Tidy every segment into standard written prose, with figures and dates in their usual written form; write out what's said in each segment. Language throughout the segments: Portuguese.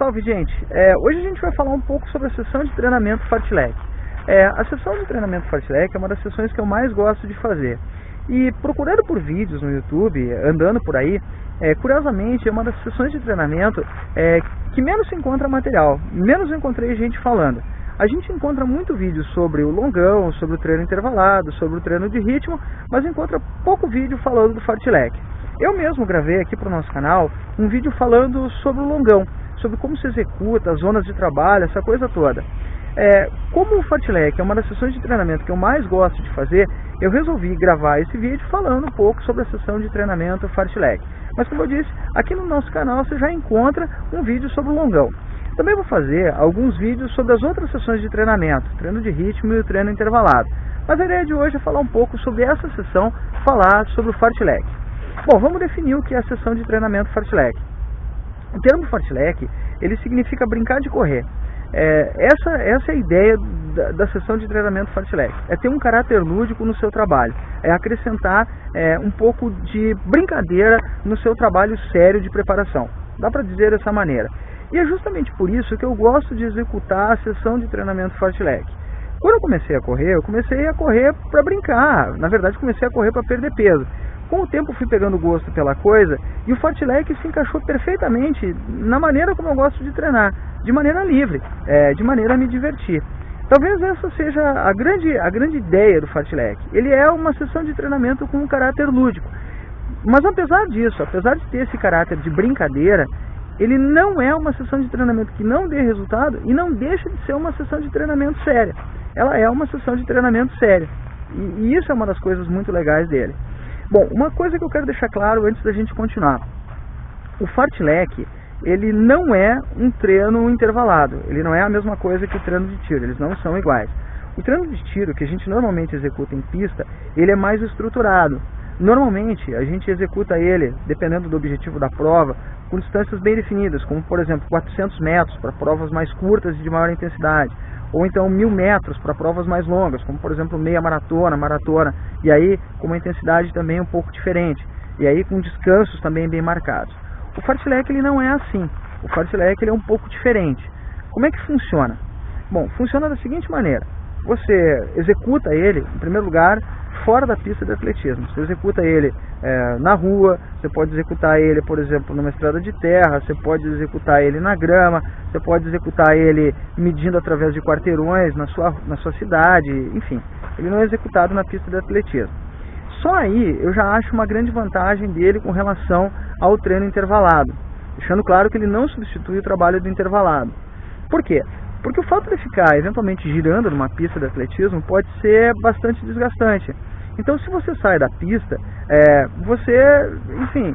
Salve, gente! Hoje a gente vai falar um pouco sobre a sessão de treinamento Fartlek. A sessão de treinamento Fartlek é uma das sessões que eu mais gosto de fazer. E procurando por vídeos no YouTube, andando por aí, curiosamente é uma das sessões de treinamento que menos se encontra material, menos eu encontrei gente falando. A gente encontra muito vídeo sobre o longão, sobre o treino intervalado, sobre o treino de ritmo, mas encontra pouco vídeo falando do Fartlek. Eu mesmo gravei aqui para o nosso canal um vídeo falando sobre o longão, sobre como se executa, as zonas de trabalho, essa coisa toda. Como o Fartlek é uma das sessões de treinamento que eu mais gosto de fazer, eu resolvi gravar esse vídeo falando um pouco sobre a sessão de treinamento Fartlek. Mas como eu disse, aqui no nosso canal você já encontra um vídeo sobre o longão. Também vou fazer alguns vídeos sobre as outras sessões de treinamento, treino de ritmo e o treino intervalado. Mas a ideia de hoje é falar um pouco sobre essa sessão, falar sobre o Fartlek. Bom, vamos definir o que é a sessão de treinamento Fartlek. O termo Fartlek, ele significa brincar de correr. Essa é a ideia da sessão de treinamento Fartlek. É ter um caráter lúdico no seu trabalho. É acrescentar um pouco de brincadeira no seu trabalho sério de preparação. Dá para dizer dessa maneira. E é justamente por isso que eu gosto de executar a sessão de treinamento Fartlek. Quando eu comecei a correr para brincar. Na verdade, comecei a correr para perder peso. Com o tempo fui pegando gosto pela coisa e o Fartlek se encaixou perfeitamente na maneira como eu gosto de treinar, de maneira livre, de maneira a me divertir. Talvez essa seja a grande ideia do Fartlek. Ele é uma sessão de treinamento com um caráter lúdico. Mas apesar disso, apesar de ter esse caráter de brincadeira, ele não é uma sessão de treinamento que não dê resultado e não deixa de ser uma sessão de treinamento séria. Ela é uma sessão de treinamento séria. E isso é uma das coisas muito legais dele. Bom, uma coisa que eu quero deixar claro antes da gente continuar. O Fartlek, ele não é um treino intervalado. Ele não é a mesma coisa que o treino de tiro. Eles não são iguais. O treino de tiro, que a gente normalmente executa em pista, ele é mais estruturado. Normalmente, a gente executa ele, dependendo do objetivo da prova, com distâncias bem definidas, como, por exemplo, 400 metros para provas mais curtas e de maior intensidade. Ou então 1000 metros para provas mais longas, como por exemplo meia maratona, e aí com uma intensidade também um pouco diferente, e aí com descansos também bem marcados. O Fartlek ele não é assim, o Fartlek ele é um pouco diferente. Como é que funciona? Bom, funciona da seguinte maneira: você executa ele, em primeiro lugar, fora da pista de atletismo. Você executa ele na rua, você pode executar ele, por exemplo, numa estrada de terra, você pode executar ele na grama, você pode executar ele medindo através de quarteirões na sua cidade, enfim. Ele não é executado na pista de atletismo. Só aí eu já acho uma grande vantagem dele com relação ao treino intervalado, deixando claro que ele não substitui o trabalho do intervalado. Por quê? Porque o fato de ficar eventualmente girando numa pista de atletismo pode ser bastante desgastante. Então, se você sai da pista, enfim,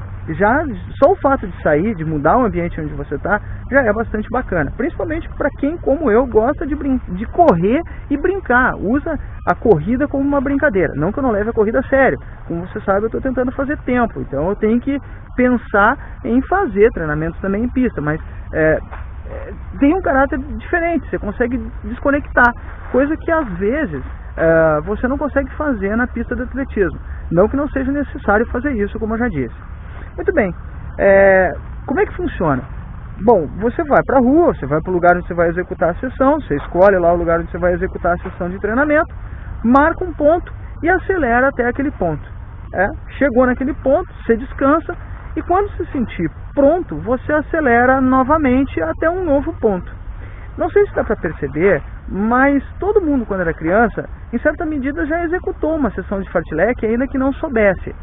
só o fato de sair, de mudar o ambiente onde você está, já é bastante bacana. Principalmente para quem, como eu, gosta de correr e brincar, usa a corrida como uma brincadeira. Não que eu não leve a corrida a sério. Como você sabe, eu estou tentando fazer tempo, então eu tenho que pensar em fazer treinamentos também em pista, mas tem um caráter diferente, você consegue desconectar, coisa que às vezes você não consegue fazer na pista de atletismo. Não que não seja necessário fazer isso, como eu já disse. Muito bem, como é que funciona? Bom, você vai para a rua, você vai para o lugar onde você vai executar a sessão, você escolhe lá o lugar onde você vai executar a sessão de treinamento, marca um ponto e acelera até aquele ponto. Chegou naquele ponto, você descansa, e quando se sentir pronto, você acelera novamente até um novo ponto. Não sei se dá para perceber, mas todo mundo quando era criança, em certa medida já executou uma sessão de Fartlek, ainda que não soubesse.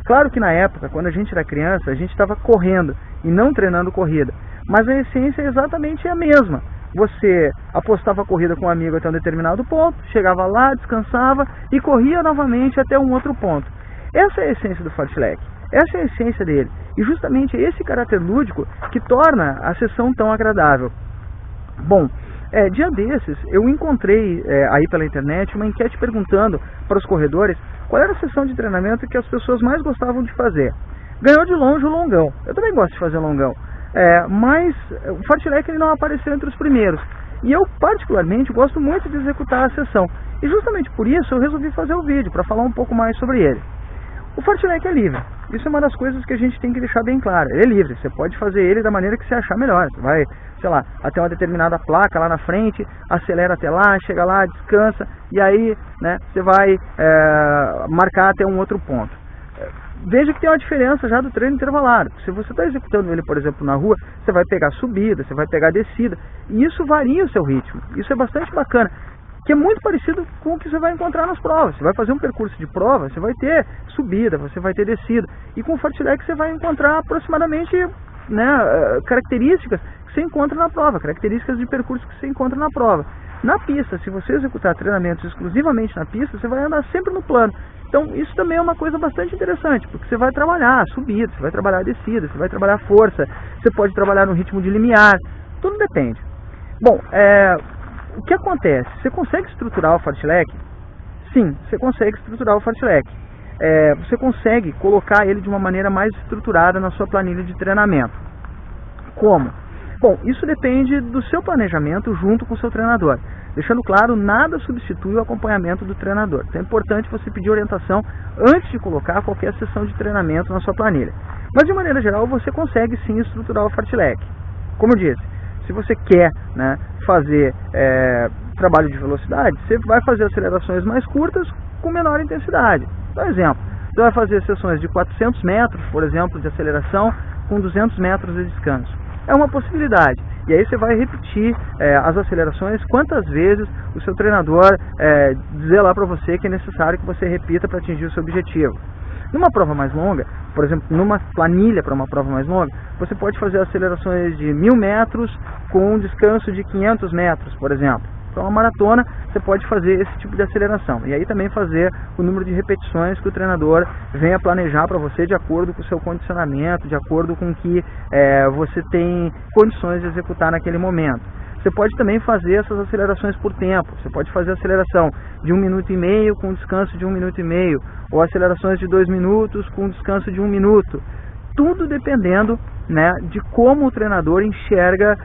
Claro que na época, quando a gente era criança, a gente estava correndo e não treinando corrida, mas a essência é exatamente a mesma. Você apostava a corrida com um amigo até um determinado ponto, chegava lá, descansava e corria novamente até um outro ponto. Essa é a essência do Fartlek. Essa é a essência dele. E justamente é esse caráter lúdico que torna a sessão tão agradável. Bom, dia desses eu encontrei aí pela internet uma enquete perguntando para os corredores qual era a sessão de treinamento que as pessoas mais gostavam de fazer. Ganhou de longe o longão. Eu também gosto de fazer longão. Mas o Fartlek ele não apareceu entre os primeiros. E eu particularmente gosto muito de executar a sessão. E justamente por isso eu resolvi fazer o vídeo, para falar um pouco mais sobre ele. O Fartlek é livre. Isso é uma das coisas que a gente tem que deixar bem claro. Ele é livre, você pode fazer ele da maneira que você achar melhor. Você vai, sei lá, até uma determinada placa lá na frente, acelera até lá, chega lá, descansa, e aí, né, você vai marcar até um outro ponto. Veja que tem uma diferença já do treino intervalado. Se você está executando ele, por exemplo, na rua, você vai pegar subida, você vai pegar descida, e isso varia o seu ritmo. Isso é bastante bacana, que é muito parecido com o que você vai encontrar nas provas. Você vai fazer um percurso de prova, você vai ter subida, você vai ter descida, e com o fartlek você vai encontrar aproximadamente, né, características que você encontra na prova, características de percurso que você encontra na prova. Na pista, se você executar treinamentos exclusivamente na pista, você vai andar sempre no plano. Então isso também é uma coisa bastante interessante, porque você vai trabalhar subida, você vai trabalhar descida, você vai trabalhar força, você pode trabalhar no ritmo de limiar, tudo depende. Bom, o que acontece? Você consegue estruturar o fartlek? Sim, você consegue estruturar o fartlek. Você consegue colocar ele de uma maneira mais estruturada na sua planilha de treinamento. Como? Bom, isso depende do seu planejamento junto com o seu treinador. Deixando claro, nada substitui o acompanhamento do treinador. Então é importante você pedir orientação antes de colocar qualquer sessão de treinamento na sua planilha. Mas de maneira geral, você consegue sim estruturar o fartlek. Como eu disse, se você quer, né, fazer trabalho de velocidade, você vai fazer acelerações mais curtas com menor intensidade. Por exemplo, você vai fazer sessões de 400 metros, por exemplo, de aceleração com 200 metros de descanso. É uma possibilidade. E aí você vai repetir as acelerações quantas vezes o seu treinador dizer lá para você que é necessário que você repita para atingir o seu objetivo. Numa prova mais longa, por exemplo, numa planilha para uma prova mais longa, você pode fazer acelerações de 1000 metros com um descanso de 500 metros, por exemplo. Para uma maratona, você pode fazer esse tipo de aceleração. E aí também fazer o número de repetições que o treinador venha planejar para você de acordo com o seu condicionamento, de acordo com o que você tem condições de executar naquele momento. Você pode também fazer essas acelerações por tempo. Você pode fazer aceleração de 1 minuto e meio com descanso de 1 minuto e meio, ou acelerações de 2 minutos com descanso de 1 minuto. Tudo dependendo, né, de como o treinador enxerga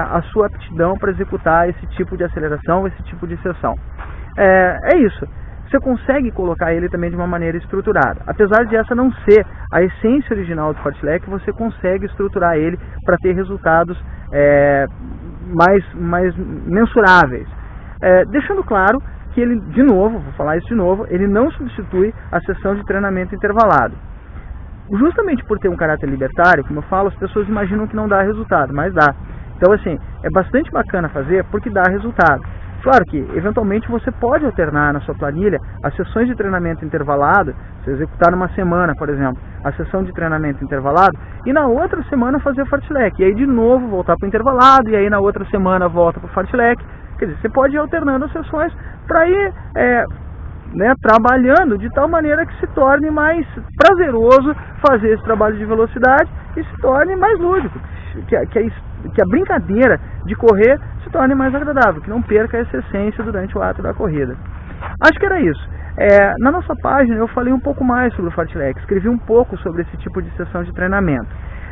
a sua aptidão para executar esse tipo de aceleração, esse tipo de sessão. É isso. Você consegue colocar ele também de uma maneira estruturada. Apesar de essa não ser a essência original do fartlek, você consegue estruturar ele para ter resultados mais mensuráveis. Deixando claro que ele, de novo, vou falar isso de novo, ele não substitui a sessão de treinamento intervalado. Justamente por ter um caráter libertário, como eu falo, as pessoas imaginam que não dá resultado, mas dá. Então, assim, é bastante bacana fazer porque dá resultado. Claro que, eventualmente, você pode alternar na sua planilha as sessões de treinamento intervalado, se executar numa semana, por exemplo, a sessão de treinamento intervalado, e na outra semana fazer fartlek. E aí, de novo, voltar para o intervalado, e aí na outra semana volta para o fartlek. Quer dizer, você pode ir alternando as sessões para ir trabalhando de tal maneira que se torne mais prazeroso fazer esse trabalho de velocidade e se torne mais lúdico, que a brincadeira de correr se torne mais agradável, que não perca essa essência durante o ato da corrida. Acho que era isso. Na nossa página eu falei um pouco mais sobre o fartlek, escrevi um pouco sobre esse tipo de sessão de treinamento.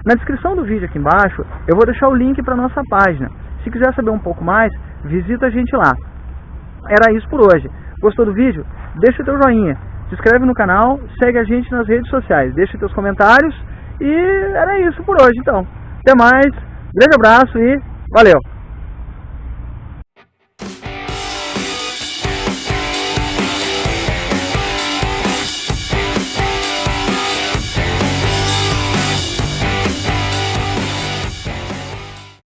Na descrição do vídeo aqui embaixo eu vou deixar o link para a nossa página. Se quiser saber um pouco mais, visita a gente lá. Era isso por hoje. Gostou do vídeo? Deixa o teu joinha, se inscreve no canal, segue a gente nas redes sociais, deixa teus comentários e era isso por hoje então. Até mais, grande abraço e valeu!